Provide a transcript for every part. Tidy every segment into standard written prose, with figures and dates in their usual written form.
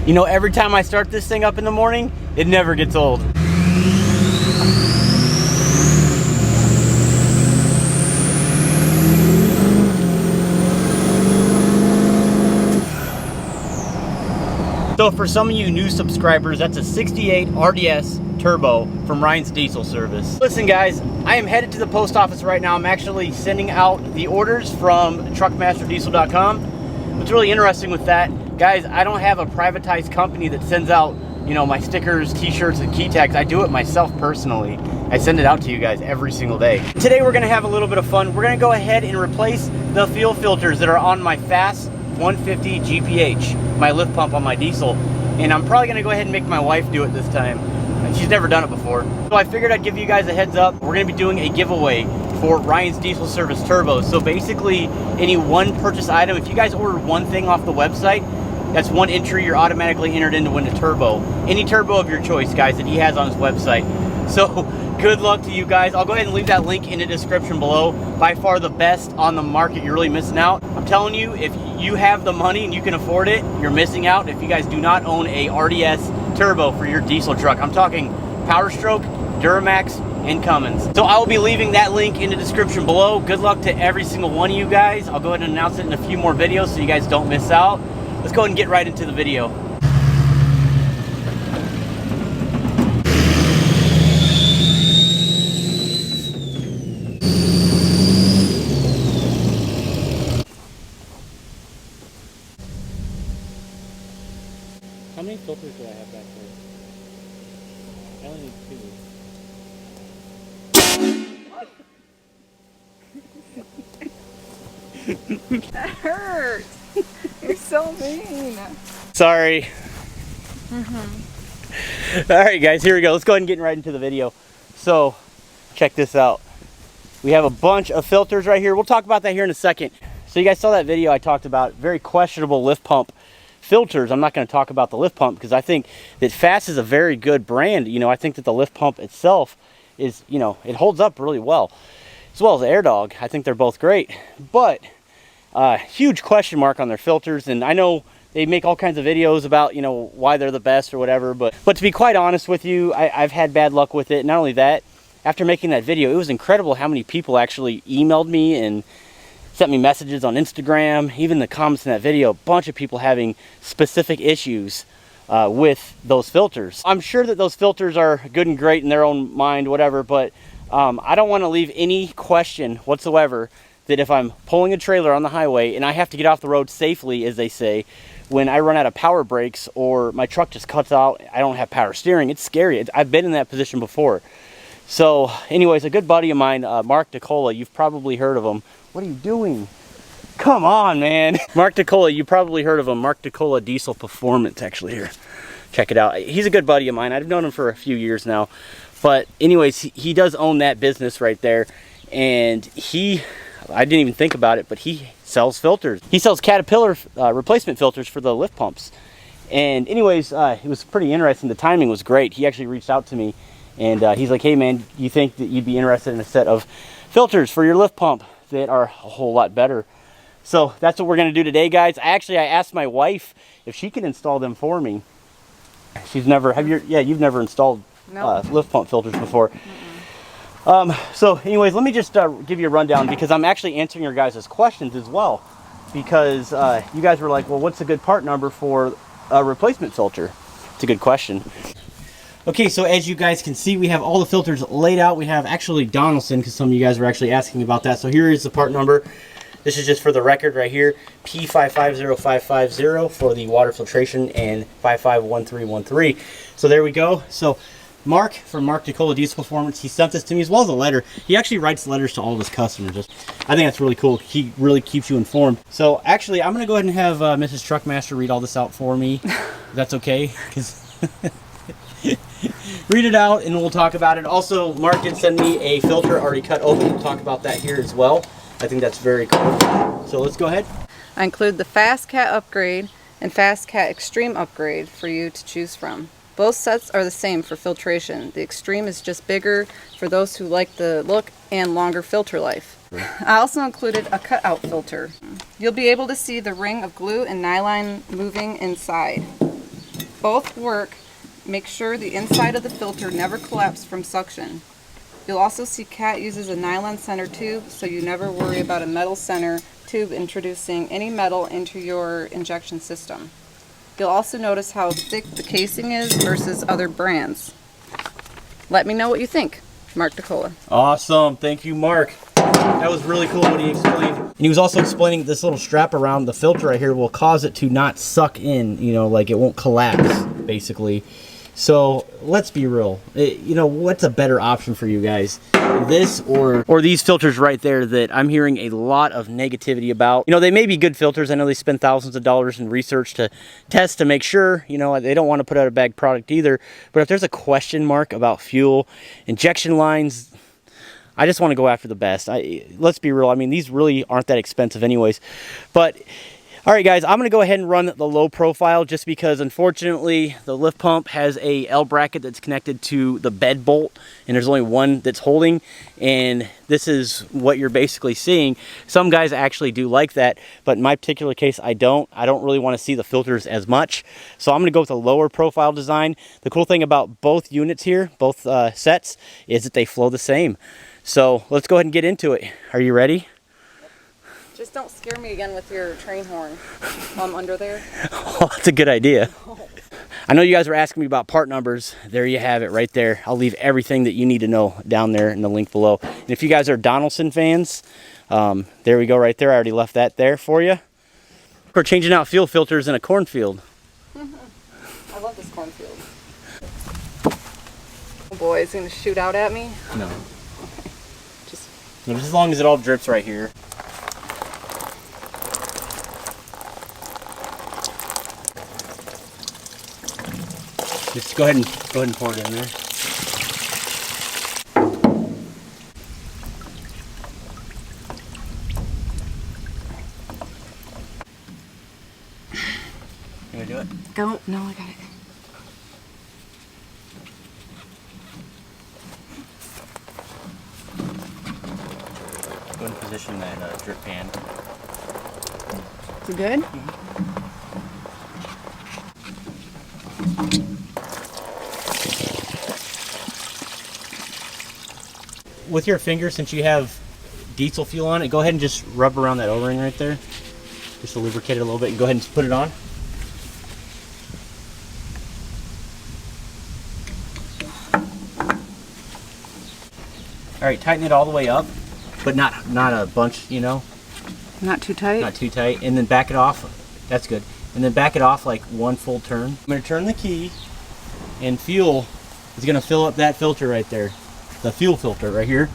You know, every time I start this thing up in the morning, it never gets old. So for some of you new subscribers, that's a 68 RDS turbo from Ryan's Diesel Service. Listen guys, I am headed to the post office right now. I'm actually sending out the orders from truckmasterdiesel.com. What's really interesting with that, guys, I don't have a privatized company that sends out, you know, my stickers, t-shirts, and key tags. I do it myself personally. I send it out to you guys every single day. Today we're gonna have a little bit of fun. We're gonna go ahead and replace the fuel filters that are on my FASS 150 GPH, my lift pump on my diesel. And I'm probably gonna go ahead and make my wife do it this time. She's never done it before. So I figured I'd give you guys a heads up. We're gonna be doing a giveaway for Ryan's Diesel Service turbos. So basically, any one purchase item, if you guys order one thing off the website, that's one entry, you're automatically entered in to win a turbo. Any turbo of your choice, guys, that he has on his website. So good luck to you guys. I'll go ahead and leave that link in the description below. By far the best on the market. You're really missing out. I'm telling you, if you have the money and you can afford it, you're missing out if you guys do not own a RDS turbo for your diesel truck. I'm talking Power Stroke, Duramax, and Cummins. So I will be leaving that link in the description below. Good luck to every single one of you guys. I'll go ahead and announce it in a few more videos so you guys don't miss out. Let's go ahead and get right into the video. How many filters do I have back there? I only need 2. That hurt. You're so mean. Sorry. Alright guys, here we go. Let's go ahead and get right into the video. So, check this out. We have a bunch of filters right here. We'll talk about that here in a second. So you guys saw that video I talked about, very questionable lift pump filters. I'm not going to talk about the lift pump because I think that FASS is a very good brand. You know, I think that the lift pump itself is, you know, it holds up really well. As well as the AirDog. I think they're both great. But huge question mark on their filters, and I know they make all kinds of videos about, you know, why they're the best or whatever, but to be quite honest with you, I've had bad luck with it. Not only that, after making that video, it was incredible how many people actually emailed me and sent me messages on Instagram, even the comments in that video, a bunch of people having specific issues with those filters. I'm sure that those filters are good and great in their own mind, whatever, but I don't want to leave any question whatsoever that if I'm pulling a trailer on the highway and I have to get off the road safely, as they say, when I run out of power brakes or my truck just cuts out, I don't have power steering, it's scary. I've been in that position before. So anyways, a good buddy of mine, Mark DeCola, you've probably heard of him. What are you doing? Come on, man. Mark DeCola, you probably heard of him. Mark DeCola Diesel Performance, actually, here. Check it out. He's a good buddy of mine. I've known him for a few years now. But anyways, he does own that business right there. And I didn't even think about it, but he sells filters. He sells Caterpillar replacement filters for the lift pumps. And anyways, it was pretty interesting. The timing was great. He actually reached out to me and he's like, hey man, you think that you'd be interested in a set of filters for your lift pump that are a whole lot better? So that's what we're gonna do today, guys. I asked my wife if she could install them for me. She's never, you've never installed lift pump filters before. So anyways, let me just give you a rundown because I'm actually answering your guys' questions as well, because you guys were like, well, what's a good part number for a replacement filter? It's a good question. Okay, so as you guys can see, we have all the filters laid out. We have actually Donaldson, because some of you guys were actually asking about that. So here is the part number. This is just for the record right here, P550550 for the water filtration and 551313. So there we go. So Mark from Mark DeCola Diesel Performance, he sent this to me as well as a letter. He actually writes letters to all of his customers. I think that's really cool. He really keeps you informed. So actually, I'm going to go ahead and have Mrs. Truckmaster read all this out for me. That's okay, because read it out and we'll talk about it. Also, Mark did send me a filter already cut open. We'll talk about that here as well. I think that's very cool. So let's go ahead. I include the Fast Cat Upgrade and Fast Cat Extreme Upgrade for you to choose from. Both sets are the same for filtration. The Extreme is just bigger for those who like the look and longer filter life. I also included a cutout filter. You'll be able to see the ring of glue and nylon moving inside. both work, make sure the inside of the filter never collapses from suction. You'll also see CAT uses a nylon center tube, so you never worry about a metal center tube introducing any metal into your injection system. You'll also notice how thick the casing is versus other brands. Let me know what you think. Mark DeCola. Awesome. Thank you, Mark. That was really cool what he explained. And he was also explaining this little strap around the filter right here will cause it to not suck in, you know, like it won't collapse, basically. So let's be real. You know, what's a better option for you guys? This or these filters right there that I'm hearing a lot of negativity about. You know, they may be good filters. I know they spend thousands of dollars in research to test to make sure, you know, they don't want to put out a bad product either. But if there's a question mark about fuel, injection lines, I just want to go after the best. Let's be real. I mean, these really aren't that expensive anyways. But all right, guys, I'm going to go ahead and run the low profile just because, unfortunately, the lift pump has a L bracket that's connected to the bed bolt, and there's only one that's holding, and this is what you're basically seeing. Some guys actually do like that, but in my particular case, I don't really want to see the filters as much, so I'm going to go with a lower profile design. The cool thing about both units here, both sets, is that they flow the same. So let's go ahead and get into it. Are you ready? Just don't scare me again with your train horn while I'm under there. Oh, that's a good idea. I know you guys were asking me about part numbers. There you have it right there. I'll leave everything that you need to know down there in the link below. And if you guys are Donaldson fans, there we go right there. I already left that there for you. We're changing out fuel filters in a cornfield. I love this cornfield. Oh boy, is he going to shoot out at me? No. Okay. Just as long as it all drips right here. Just go ahead and pour it in there. You gonna do it? go. No, I got it. Go ahead and position that drip pan. Is it good? With your finger, since you have diesel fuel on it, go ahead and just rub around that O-ring right there, just to lubricate it a little bit, and go ahead and put it on. All right, tighten it all the way up, but not a bunch, you know. Not too tight? Not too tight, and then back it off. That's good. And then back it off like one full turn. I'm gonna turn the key, and fuel is gonna fill up that filter right there. The fuel filter right here.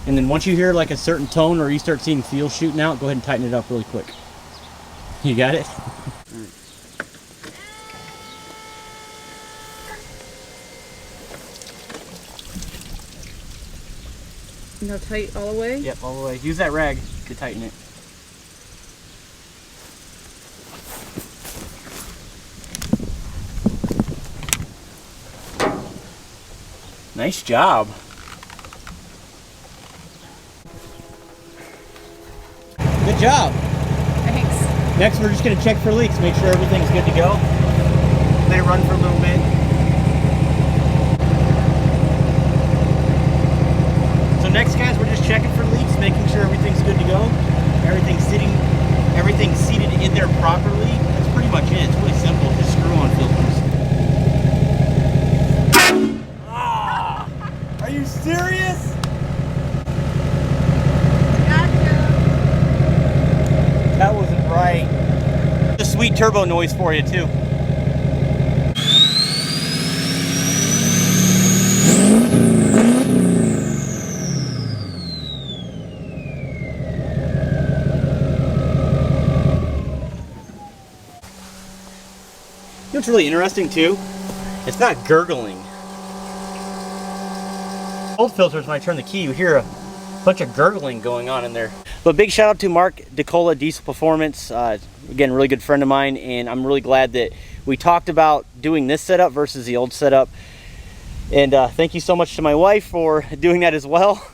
And then once you hear like a certain tone or you start seeing fuel shooting out, go ahead and tighten it up really quick. You got it? No tight all the way? Yep, all the way. Use that rag to tighten it. Nice job. Good job. Thanks. Next, we're just going to check for leaks, make sure everything's good to go. Let it run for a little bit. So next, guys, we're just checking for leaks, making sure everything's good to go. Everything's seated in there properly. That's pretty much it. It's really simple. Just screw on filters. Ah! Are you serious? That wasn't right. A sweet turbo noise for you too. You know what's really interesting too? It's not gurgling. Old filters, when I turn the key, you hear a bunch of gurgling going on in there. But big shout out to Mark DeCola, Diesel Performance. Again, really good friend of mine, and I'm really glad that we talked about doing this setup versus the old setup. And thank you so much to my wife for doing that as well.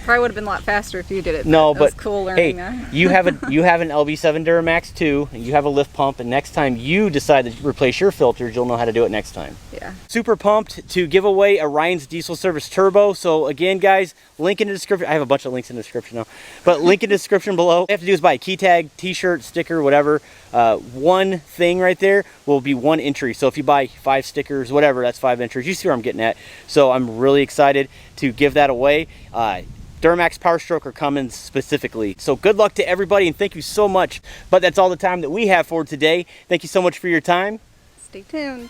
Probably would have been a lot faster if you did it. No, it was cool learning hey, that. you have an LB7 Duramax too, and you have a lift pump, and next time you decide to replace your filters, you'll know how to do it next time. Yeah. Super pumped to give away a Ryan's Diesel Service Turbo. So again, guys, link in the description. I have a bunch of links in the description now, but link in the description below. All you have to do is buy a key tag, t-shirt, sticker, whatever. One thing right there will be one entry. So if you buy 5 stickers, whatever, that's 5 entries. You see where I'm getting at. So I'm really excited to give that away. Duramax, Power Stroke, or Cummins specifically. So good luck to everybody, and thank you so much. But that's all the time that we have for today. Thank you so much for your time. Stay tuned.